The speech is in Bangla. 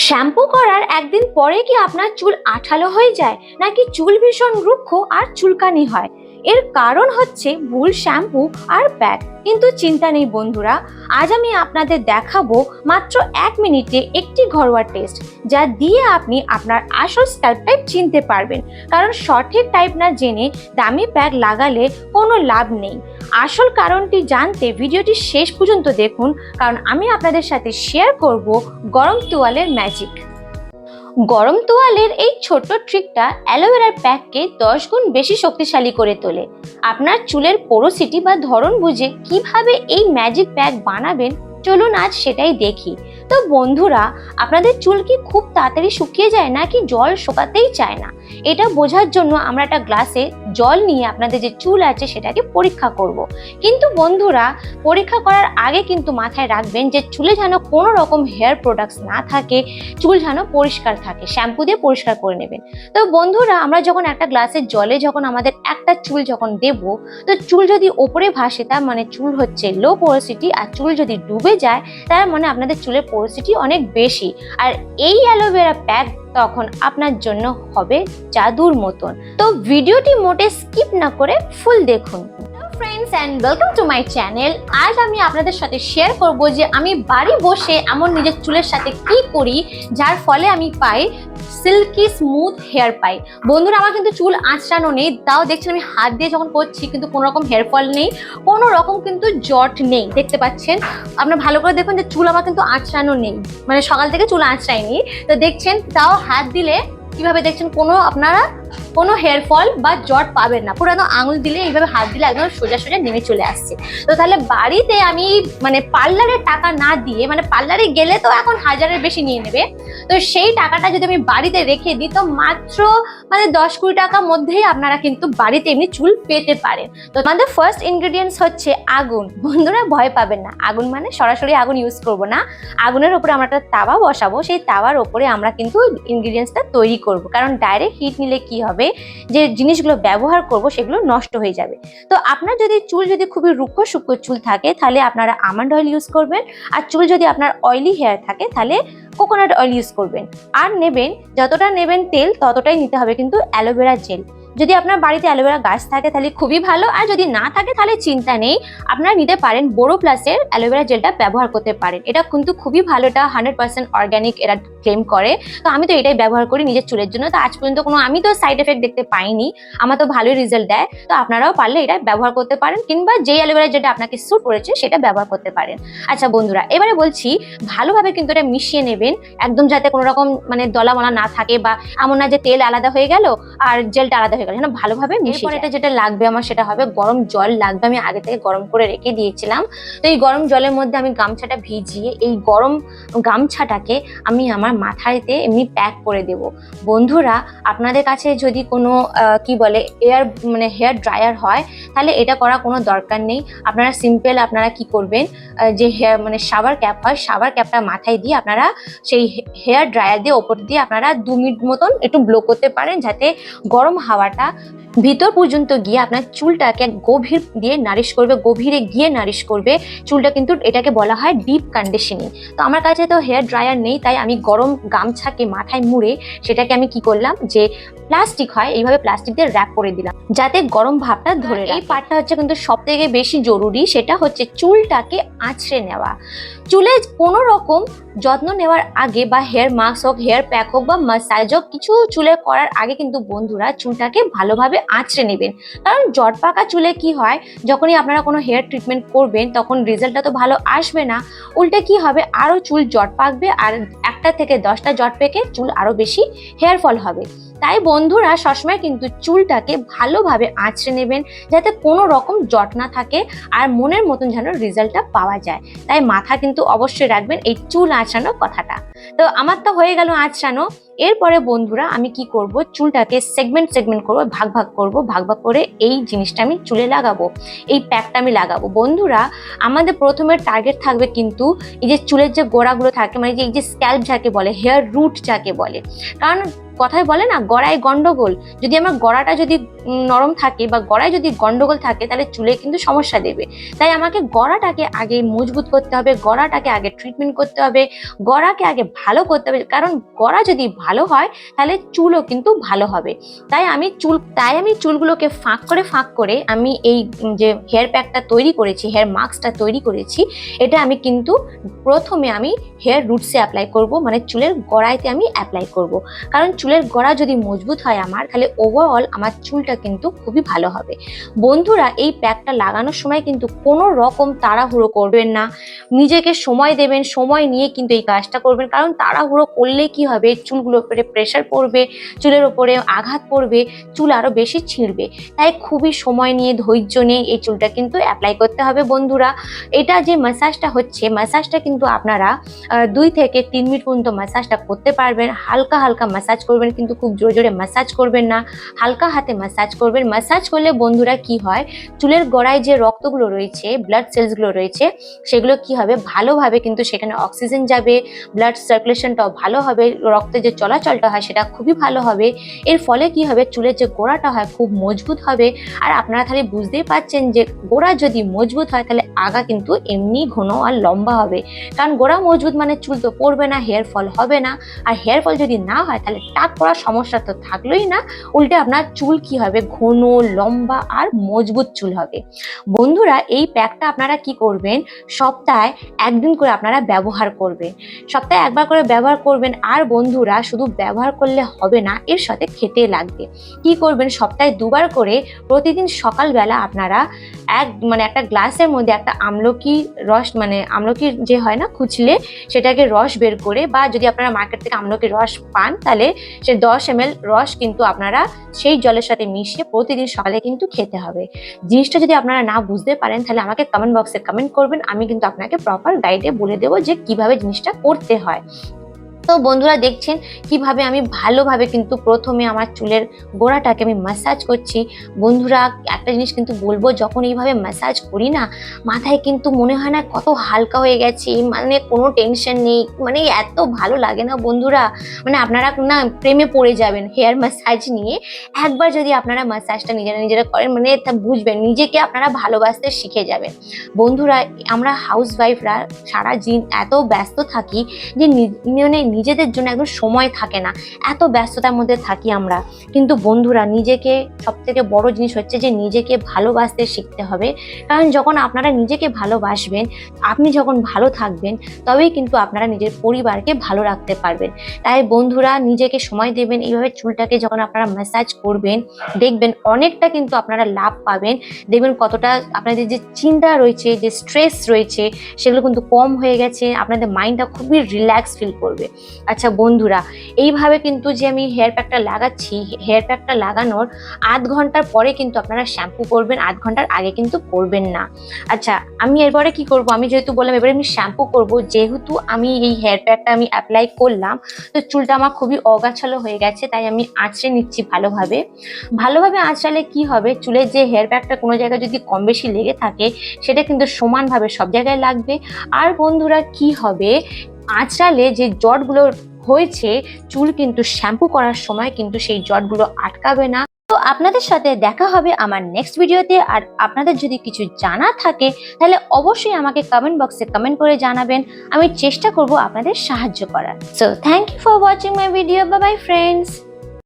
শ্যাম্পু করার একদিন পরে কি আপনার চুল আঠালো হয়ে যায় নাকি চুল ভীষণ রুক্ষ আর চুলকানি হয়? এর কারণ হচ্ছে ভুল শ্যাম্পু আর প্যাক। কিন্তু চিন্তা নেই বন্ধুরা, আজ আমি আপনাদের দেখাবো মাত্র 1 মিনিটে একটি ঘরোয়া টেস্ট, যা দিয়ে আপনি আপনার আসল স্ক্যাল্প টাইপ চিনতে পারবেন। কারণ সঠিক টাইপ না জেনে দামি প্যাক লাগালে কোনো লাভ নেই। আসল কারণটি জানতে ভিডিওটি শেষ পর্যন্ত দেখুন, কারণ আমি আপনাদের সাথে শেয়ার করব গরম তোয়ালের ম্যাজিক। গরম তোয়ালের এই ছোট্ট ট্রিকটা অ্যালোভেরার প্যাককে 10 গুণ বেশি শক্তিশালী করে তোলে। আপনার চুলের পোরোসিটি বা ধরন বুঝে কিভাবে এই ম্যাজিক প্যাক বানাবেন, চলুন আজ সেটাই দেখি। তো বন্ধুরা, আপনাদের চুল কি খুব তাড়াতাড়ি শুকিয়ে যায় নাকি জল শোকাতেই চায় না? এটা বোঝার জন্য আমরা একটা গ্লাসে জল নিয়ে আপনাদের যে চুল আছে সেটাকে পরীক্ষা করব। কিন্তু বন্ধুরা, পরীক্ষা করার আগে কিন্তু মাথায় রাখবেন যে চুলে যেন কোনো রকম হেয়ার প্রোডাক্টস না থাকে, চুল যেন পরিষ্কার থাকে। শ্যাম্পু দিয়ে পরিষ্কার করে নেবেন। তো বন্ধুরা, আমরা যখন একটা গ্লাসের জলে যখন আমাদের একটা চুল যখন দেব, তো চুল যদি ওপরে ভাসে তার মানে চুল হচ্ছে লো পোরোসিটি, আর চুল যদি ডুবে যায় তার মানে আপনাদের চুলের পোরোসিটি অনেক বেশি। আর এই অ্যালোভেরা প্যাক তখন আপনার জন্য হবে জাদুর মতন। তো ভিডিওটি মোটে স্কিপ না করে ফুল দেখুন। Friends and welcome to my channel. আজ আমি আপনাদের সাথে শেয়ার করব যে আমি বাড়ি বসে এমন নিজের চুলের সাথে কি করি যার ফলে আমি পাই সিল্কি স্মুথ হেয়ার পাই। বন্ধুরা, আমার কিন্তু চুল আঁচড়ানো নেই, তাও দেখছেন আমি হাত দিয়ে যখন করছি কিন্তু কোনো রকম হেয়ার ফল নেই, কোনো রকম কিন্তু জট নেই। দেখতে পাচ্ছেন আপনারা ভালো করে দেখুন যে চুল আমার কিন্তু আঁচড়ানো নেই, মানে সকাল থেকে চুল আঁচড়ায়নি। তো দেখছেন তাও হাত দিলে কিভাবে দেখছেন আপনারা কোনো হেয়ার ফল বা জট পাবেন না। পুরো একদম আঙুল দিলে এইভাবে হাত দিলে একদম সোজা সোজা নেমে চলে আসছে। তো তাহলে বাড়িতে আমি মানে পার্লারের টাকা না দিয়ে, মানে পার্লারে গেলে তো এখন 1000-এর বেশি নিয়ে নেবে, তো সেই টাকাটা যদি আমি বাড়িতে রেখে দিই তো মাত্র 10-20 টাকার মধ্যেই আপনারা কিন্তু বাড়িতে এমনি চুল পেতে পারেন। তো আমাদের ফার্স্ট ইনগ্রেডিয়েন্টস হচ্ছে আগুন। বন্ধুরা, ভয় পাবেন না, আগুন মানে সরাসরি আগুন ইউজ করব না। আগুনের উপরে আমরা একটা তাওয়া বসাবো, সেই তাওয়ার উপরে আমরা কিন্তু ইনগ্রেডিয়েন্টসটা তৈরি করব। কারণ ডাইরেক্ট হিট নিলে কি হবে, যে জিনিসগুলো ব্যবহার করব সেগুলো নষ্ট হয়ে যাবে। তো আপনার যদি চুল যদি খুবই রুক্ষ শুষ্ক চুল থাকে তাহলে আপনারা আমন্ড অয়েল ইউজ করবেন, আর চুল যদি আপনার অয়েলি হেয়ার থাকে তাহলে কোকোনাট অয়েল ইউজ করবেন। আর নেবেন, যতটা নেবেন তেল ততটাই নিতে হবে কিন্তু অ্যালোভেরা জেল। যদি আপনার বাড়িতে অ্যালোভেরা গাছ থাকে তাহলে খুবই ভালো, আর যদি না থাকে তাহলে চিন্তা নেই, আপনারা নিতে পারেন বোরো প্লাসের অ্যালোভেরা জেলটা ব্যবহার করতে পারেন। এটা কিন্তু খুবই ভালো, এটা 100% অর্গ্যানিক এরা ক্লেম করে। তো আমি তো এটাই ব্যবহার করি নিজের চুলের জন্য। তো আজ পর্যন্ত আমি তো সাইড এফেক্ট দেখতে পাইনি, আমার তো ভালোই রেজাল্ট দেয়। তো আপনারাও পারলে এটা ব্যবহার করতে পারেন, কিংবা যেই অ্যালোভেরা যেটা আপনাকে স্যুট করেছে সেটা ব্যবহার করতে পারেন। আচ্ছা বন্ধুরা, এবারে বলছি ভালোভাবে কিন্তু এটা মিশিয়ে নেবেন, একদম যাতে কোনো রকম মানে দলামলা না থাকে, বা এমন না যে তেল আলাদা হয়ে গেল আর জেলটা আলাদা হয়ে গেল, যেন ভালোভাবে মিশিয়ে। এটা যেটা লাগবে আমার সেটা হবে গরম জল লাগবে। আমি আগে থেকে গরম করে রেখে দিয়েছিলাম। তো এই গরম জলের মধ্যে আমি গামছাটা ভিজিয়ে এই গরম গামছাটাকে আমি আমার মাথায়তে এমনি প্যাক করে দেব। বন্ধুরা, আপনাদের কাছে যদি কোনো কি বলে হেয়ার ড্রায়ার হয় তাহলে এটা করা কোনো দরকার নেই। আপনারা সিম্পল আপনারা কি করবেন, যে হেয়ার শাওয়ার ক্যাপ হয়, শাওয়ার ক্যাপটা মাথায় দিয়ে আপনারা সেই হেয়ার ড্রায়ার দিয়ে ওপর দিয়ে আপনারা 2 মিনিট মতন একটু ব্লো করতে পারেন, যাতে গরম হাওয়াটা ভিতর পর্যন্ত গিয়ে আপনার চুলটাকে গভীরে গিয়ে নারিশ করবে চুলটা। কিন্তু এটাকে বলা হয় ডিপ কন্ডিশনিং। তো আমার কাছে তো হেয়ার ড্রায়ার নেই, তাই আমি গরম গামছাকে মাথায় মুড়ে সেটাকে আমি কি করলাম, যে প্লাস্টিক হয় এইভাবে প্লাস্টিক দিয়ে র্যাপ করে দিলাম, যাতে গরম ভাবটা ধরে রাখে। এই পার্টটা হচ্ছে কিন্তু সব থেকে বেশি জরুরি, সেটা হচ্ছে চুলটাকে আঁচড়ে নেওয়া। চুলে কোনো রকম যত্ন নেওয়ার আগে, বা হেয়ার মাস্ক হোক, হেয়ার প্যাক হোক, বা মাসাজ হোক, কিছু চুলে করার আগে কিন্তু বন্ধুরা চুলটাকে ভালোভাবে আঁচড়ে নেবেন। কারণ জট পাকা চুলে কি হয়, যখনই আপনারা কোনো হেয়ার ট্রিটমেন্ট করবেন তখন রেজাল্টটা তো ভালো আসবে না, উল্টে কি হবে, আরও চুল জট পাকবে, আর 1টা থেকে 10টা জট পেকে চুল আরও বেশি হেয়ার ফল হবে। তাই বন্ধুরা, সবসময় কিন্তু চুলটাকে ভালোভাবে আঁচড়ে নেবেন, যাতে কোনো রকম জট না থাকে, আর মনের মতন যেন রেজাল্টটা পাওয়া যায়। তাই মাথা কিন্তু অবশ্যই রাখবেন এই চুল আঁচড়ানোর কথাটা। তো আমার তো হয়ে গেল আঁচড়ানো। এরপরে বন্ধুরা আমি কি করব, চুলটাকে সেগমেন্ট করব, ভাগ ভাগ করে এই জিনিসটা আমি চুলে লাগাবো, এই প্যাকটা আমি লাগাবো। বন্ধুরা, আমাদের প্রথমে টার্গেট থাকবে কিন্তু এই যে চুলের যে গোড়াগুলো থাকে, মানে এই যে স্ক্যাল্প যাকে বলে, হেয়ার রুট যাকে বলে। কারণ কথায় বলে না গড়ায় গন্ডগোল, যদি আমার গড়াটা যদি নরম থাকে বা গড়ায় যদি গন্ডগোল থাকে তাহলে চুলে কিন্তু সমস্যা দেবে। তাই আমাকে গড়াটাকে আগে মজবুত করতে হবে, গড়াটাকে আগে ট্রিটমেন্ট করতে হবে, গড়াকে আগে ভালো করতে হবে, কারণ গড়া যদি ভালো হয় তাহলে চুলও কিন্তু ভালো হবে। তাই আমি চুলগুলোকে ফাঁক করে আমি এই যে হেয়ার প্যাকটা তৈরি করেছি, হেয়ার মাস্কটা তৈরি করেছি, এটা আমি কিন্তু প্রথমে আমি হেয়ার রুটসে অ্যাপ্লাই করব, মানে চুলের গোড়াইতে আমি অ্যাপ্লাই করব। কারণ চুলের গোড়া যদি মজবুত হয় আমার, তাহলে ওভারঅল আমার চুলটা কিন্তু খুবই ভালো হবে। বন্ধুরা, এই প্যাকটা লাগানোর সময় কিন্তু কোনো রকম তাড়াহুড়ো করবেন না, নিজেকে সময় দেবেন, সময় নিয়ে কিন্তু এই কাজটা করবেন। কারণ তাড়াহুড়ো করলে কি হবে, চুলগুলোর উপরে প্রেশার পড়বে, চুলের উপরে আঘাত পড়বে, চুল আরো বেশি ছিঁড়বে। তাই খুবই সময় নিয়ে ধৈর্য নিয়ে এই চুলটা কিন্তু অ্যাপ্লাই করতে হবে। বন্ধুরা, এটা যে ম্যাসাজটা হচ্ছে, ম্যাসাজটা কিন্তু আপনারা 2 থেকে 3 মিনিট পর্যন্ত ম্যাসাজটা করতে পারবেন। হালকা হালকা ম্যাসাজ করবেন, কিন্তু খুব জোরে জোরে ম্যাসাজ করবেন না, হালকা হাতে ম্যাসাজ করবেন। ম্যাসাজ করলে বন্ধুরা কি হয়, চুলের গোড়ায় যে রক্তগুলো রয়েছে, ব্লাড সেলসগুলো রয়েছে, সেগুলো কি হবে, ভালোভাবে কিন্তু সেখানে অক্সিজেন যাবে, ব্লাড সার্কুলেশনটাও ভালো হবে, রক্তের যে চলাচলটা হয় সেটা খুবই ভালো হবে। এর ফলে কি হবে, চুলের যে গোড়াটা হয় খুব মজবুত হবে। আর আপনারা তাহলে বুঝতেই পারছেন যে গোড়া যদি মজবুত হয় তাহলে আগা কিন্তু এমনি ঘন আর লম্বা হবে। কারণ গোড়া মজবুত মানে চুল তো পড়বে না, হেয়ার ফল হবে না। আর হেয়ার ফল যদি না হয় তাহলে টাক পড়ার সমস্যা তো থাকলোই না, উল্টে আপনার চুল কি হবে, ঘন লম্বা আর মজবুত চুল হবে। বন্ধুরা, এই প্যাকটা আপনারা কি করবেন, সপ্তাহে 1 দিন করে আপনারা ব্যবহার করবেন, সপ্তাহে 1 বার করে ব্যবহার করবেন। আর বন্ধুরা, শুধু ব্যবহার করলে হবে না, এর সাথে খেতে লাগবে। কি করবেন, সপ্তাহে 2 বার করে প্রতিদিন সকালবেলা আপনারা একটা গ্লাসের মধ্যে একটা আমলকি রস, মানে আমলকির যে হয় না কুচলে, সেটাকে রস বের করে, বা যদি আপনারা মার্কেট থেকে আমলকির রস পান তাহলে সে 10 ml রস কিন্তু আপনারা সেই জলের সাথে মিশিয়ে প্রতিদিন সকালে কিন্তু খেতে হবে। জিনিসটা যদি আপনারা না বুঝতে পারেন তাহলে আমাকে কমেন্ট বক্সে কমেন্ট করবেন, আমি কিন্তু আপনাকে প্রপার গাইডে বলে দেবো যে কিভাবে জিনিসটা করতে হয়। তো বন্ধুরা, দেখছেন কিভাবে আমি ভালোভাবে কিন্তু প্রথমে আমার চুলের গোড়াটাকে আমি ম্যাসাজ করছি। বন্ধুরা, একটা জিনিস কিন্তু বলবো, যখন এইভাবে ম্যাসাজ করি না, মাথায় কিন্তু মনে হয় না কত হালকা হয়ে গেছে, মানে কোনো টেনশন নেই, মানে এত ভালো লাগে না বন্ধুরা, মানে আপনারা না প্রেমে পড়ে যাবেন হেয়ার ম্যাসাজ নিয়ে। একবার যদি আপনারা ম্যাসাজটা নিজেরা করেন, মানে তা বুঝবেন, নিজেকে আপনারা ভালোবাসতে শিখে যাবেন। বন্ধুরা, আমরা হাউস ওয়াইফরা সারা দিন এত ব্যস্ত থাকি যে নিজেদের জন্য একদম সময় থাকে না, এত ব্যস্ততার মধ্যে থাকি আমরা। কিন্তু বন্ধুরা, নিজেকে সবথেকে বড় জিনিস হচ্ছে যে নিজেকে ভালোবাসতে শিখতে হবে। কারণ যখন আপনারা নিজেকে ভালোবাসবেন, আপনি যখন ভালো থাকবেন, তবেই কিন্তু আপনারা নিজের পরিবারকে ভালো রাখতে পারবেন। তাই বন্ধুরা, নিজেকে সময় দেবেন। এইভাবে চুলটাকে যখন আপনারা ম্যাসাজ করবেন, দেখবেন অনেকটা কিন্তু আপনারা লাভ পাবেন। দেখবেন কতটা আপনাদের যে চিন্তা রয়েছে, যে স্ট্রেস রয়েছে, সেগুলো কিন্তু কম হয়ে গেছে, আপনাদের মাইন্ডটা খুবই রিল্যাক্স ফিল করবে। আচ্ছা বন্ধুরা, এইভাবে কিন্তু যে আমি হেয়ার প্যাকটা লাগাচ্ছি, হেয়ার প্যাকটা লাগানোর 8 ঘন্টার পরে কিন্তু আপনারা শ্যাম্পু করবেন, 8 ঘন্টার আগে কিন্তু করবেন না। আচ্ছা, আমি এরপরে কি করব, আমি যেহেতু বললাম এবারে আমি শ্যাম্পু করব, যেহেতু আমি এই হেয়ার প্যাকটা আমি অ্যাপ্লাই করলাম, তো চুলটা আমার খুবই অগাছালো হয়ে গেছে, তাই আমি আঁচড়ে নিচ্ছি ভালোভাবে। আঁচড়ালে কি হবে, চুলের যে হেয়ার প্যাকটা কোনো জায়গায় যদি কম বেশি লেগে থাকে, সেটা কিন্তু সমানভাবে সব জায়গায় লাগবে। আর বন্ধুরা, কি হবে, আঁচড়ালে যে জটগুলো হয়েছে, চুল কিন্তু শ্যাম্পু করার সময় কিন্তু সেই জটগুলো আটকাবে না। তো আপনাদের সাথে দেখা হবে আমার নেক্সট ভিডিওতে। আর আপনাদের যদি কিছু জানা থাকে তাহলে অবশ্যই আমাকে কমেন্ট বক্সে কমেন্ট করে জানাবেন, আমি চেষ্টা করব আপনাদের সাহায্য করার। So thank you for watching my video. Bye bye friends.